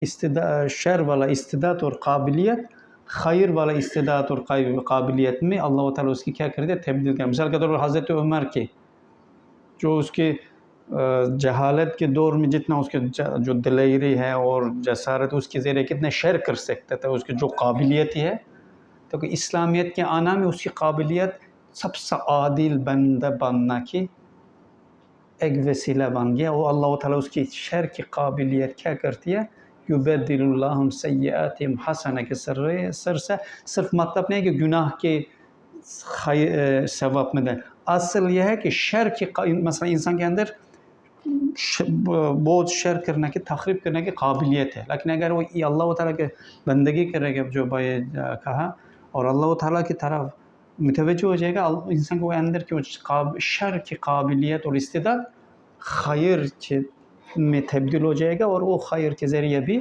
شر والا استعداد اور قابلیت خیر والا استعداد اور قابلیت میں اللہ تعالیٰ اس کی کیا کر دیا؟ تبدیل کیا. مثال کے طور پر حضرت عمر کے جو اس کے جہالت کے دور میں جتنا اس کے جو دلیری ہے اور جسارت اس کے ذریعے کتنے شر کر سکتا تھا، اس کی جو قابلیت ہی ہے، تو کہ اسلامیت کے آنا میں اس کی قابلیت سب سے عادل بندہ بننا کی ایک وسیلہ بن گیا. وہ اللہ تعالیٰ اس کی شر کی قابلیت کیا کرتی ہے؟ یبدل اللہ سیئاتہم حسنہ کے سر سے صرف مطلب نہیں کہ گناہ کے ثواب میں دیں. اصل یہ ہے کہ شر کی مثلا انسان کے اندر بہت شر کرنے کی تخریب کرنے کی قابلیت ہے، لیکن اگر وہ اللہ تعالیٰ کے بندگی کرے گا جو بھائی کہا اور اللہ تعالیٰ کی طرف متوجہ ہو جائے گا، انسان کو اندر کی شر کی قابلیت اور استعداد خیر میں تبدیل ہو جائے گا، اور وہ خیر کے ذریعے بھی